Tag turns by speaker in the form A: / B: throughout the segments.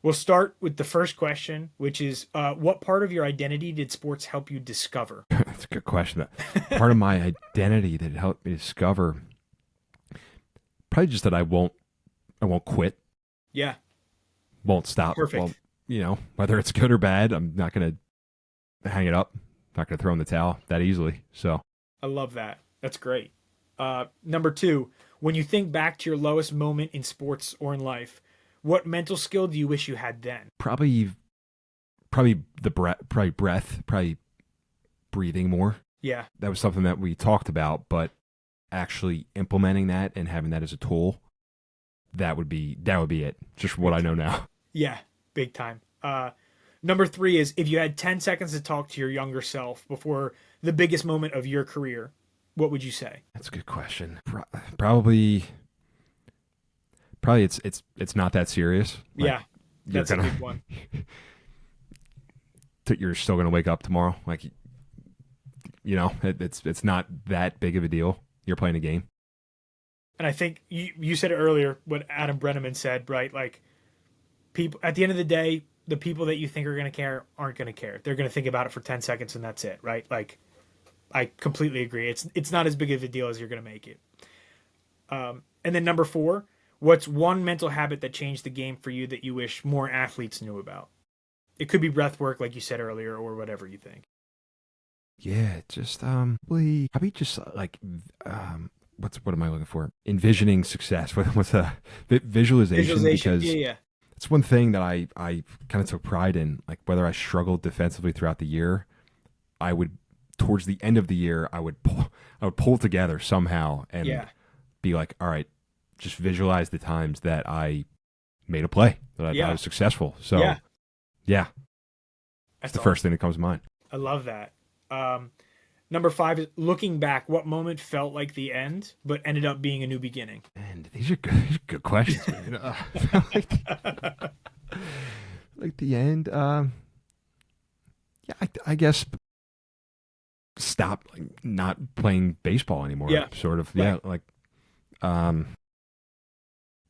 A: We'll start with the first question, which is what part of your identity did sports help you discover?
B: That's a good question. Part of my identity that helped me discover probably just that I won't quit,
A: Yeah,
B: won't stop. Well,
A: perfect.
B: whether it's good or bad, I'm not going to hang it up, not going to throw in the towel that easily. So
A: I love that. That's great. Number two, when you think back to your lowest moment in sports or in life, what mental skill do you wish you had then?
B: probably breath, probably breathing more.
A: Yeah,
B: That was something that we talked about, but actually implementing that and having that as a tool, that would be it. Just what
A: big
B: I know
A: time.
B: now.
A: Yeah, big time. Number three is if you had 10 seconds to talk to your younger self before the biggest moment of your career, what would you say?
B: That's a good question. Probably it's not that serious. Like
A: Yeah,
B: you're
A: that's a
B: gonna
A: big one.
B: you're still gonna wake up tomorrow. Like it's not that big of a deal. You're playing a game.
A: And I think you said it earlier, what Adam Brenneman said, right? Like, people, at the end of the day, the people that you think are going to care aren't going to care. They're going to think about it for 10 seconds and that's it, right? Like, I completely agree. It's not as big of a deal as you're going to make it. And then number four, what's one mental habit that changed the game for you that you wish more athletes knew about? It could be breath work, like you said earlier, or whatever you think.
B: Yeah, just probably just like what am I looking for? Envisioning success. What's a visualization?
A: Visualization. Yeah,
B: Because
A: yeah.
B: it's one thing that I kind of took pride in. Like whether I struggled defensively throughout the year, I would towards the end of the year I would pull together somehow and
A: Yeah.
B: be like, all right, just visualize the times that I made a play that I
A: Yeah.
B: was successful. So
A: Yeah.
B: yeah, it's
A: That's
B: the first
A: awesome.
B: thing that comes to mind.
A: I love that. Um, Number five is looking back, what moment felt like the end, but ended up being a new beginning?
B: And these are good questions, man. like, like the end. Yeah, I guess stop like not playing baseball anymore.
A: Yeah.
B: Sort of.
A: Right.
B: Yeah, like um,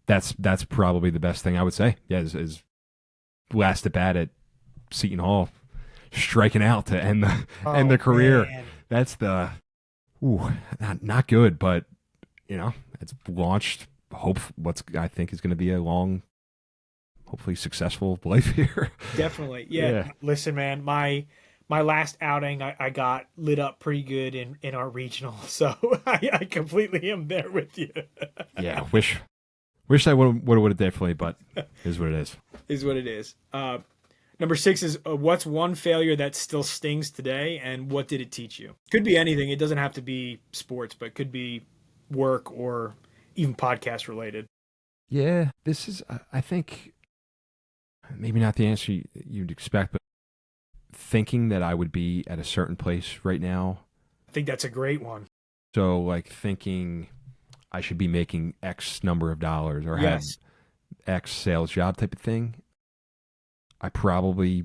B: that's probably the best thing I would say. Yeah, is last at bat at Seton Hall, striking out to end
A: Oh
B: the career.
A: man.
B: That's the not good, but it's launched. What's I think is going to be a long, hopefully successful life here.
A: Definitely.
B: Yeah,
A: Yeah. Listen, man, my last outing, I got lit up pretty good in our regional. So I completely am there with you.
B: yeah. Wish I would have definitely, but it is what it is.
A: Is what it is. Number six is what's one failure that still stings today, and what did it teach you? Could be anything. It doesn't have to be sports, but could be work or even podcast related.
B: Yeah, this is I think maybe not the answer you'd expect, but thinking that I would be at a certain place right now.
A: I think that's a great one.
B: So like thinking I should be making X number of dollars or have
A: Yes.
B: X sales job type of thing. I probably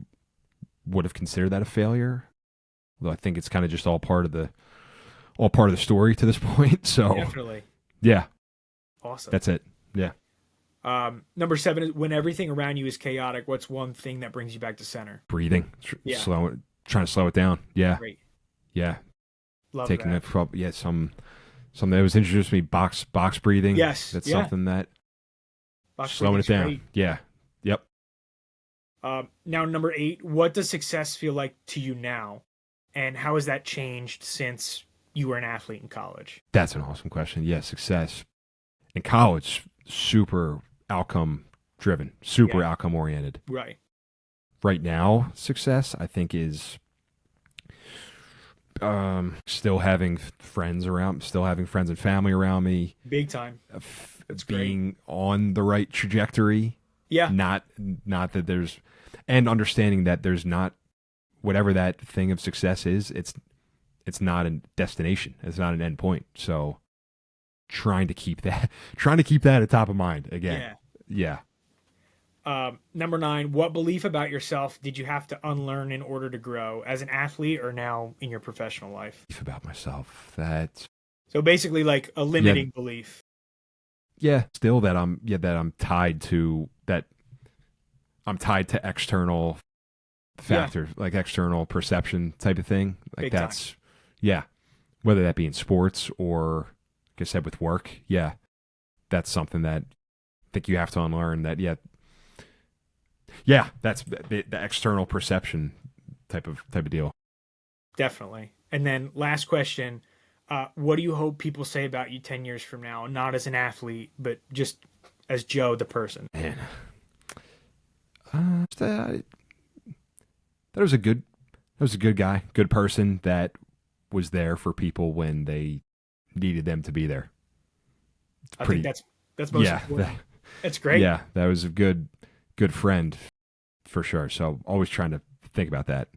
B: would have considered that a failure. Though I think it's kind of just all part of the story to this point. So
A: Definitely.
B: yeah,
A: Awesome.
B: that's it. Yeah.
A: Number seven is when everything around you is chaotic, what's one thing that brings you back to center?
B: Breathing,
A: Yeah.
B: trying to slow it down. Yeah.
A: Great.
B: Yeah.
A: Love
B: Taking
A: that.
B: it yeah, something that was introduced to me, box breathing.
A: Yes.
B: That's
A: Yeah.
B: something that
A: Box
B: slowing it
A: breathing's
B: down.
A: great.
B: Yeah. Yep.
A: Now, number eight, what does success feel like to you now? And how has that changed since you were an athlete in college?
B: That's an awesome question. Yeah, success in college, super outcome driven, super
A: Yeah.
B: outcome oriented.
A: Right.
B: Right now, success I think is still having friends around, still having friends and family around me,
A: Big time. That's great.
B: being on the right trajectory.
A: Yeah.
B: Not that there's, and understanding that there's not whatever that thing of success is. It's not a destination. It's not an end point. So trying to keep that at top of mind again.
A: Yeah.
B: Yeah.
A: Number nine, what belief about yourself did you have to unlearn in order to grow as an athlete or now in your professional life?
B: About myself that
A: So basically, like a limiting belief.
B: yeah, still that I'm tied to that. I'm tied to external factor, like external perception type of thing. Like
A: Big
B: that's
A: time.
B: yeah. Whether that be in sports or like I said with work, yeah. That's something that I think you have to unlearn that that's the external perception type of deal.
A: Definitely. And then last question, what do you hope people say about you 10 years from now? Not as an athlete, but just as Joe, the person.
B: Man. That was a good guy, good person that was there for people when they needed them to be there.
A: I think that's most important. That's great.
B: Yeah, that was a good friend for sure. So always trying to think about that.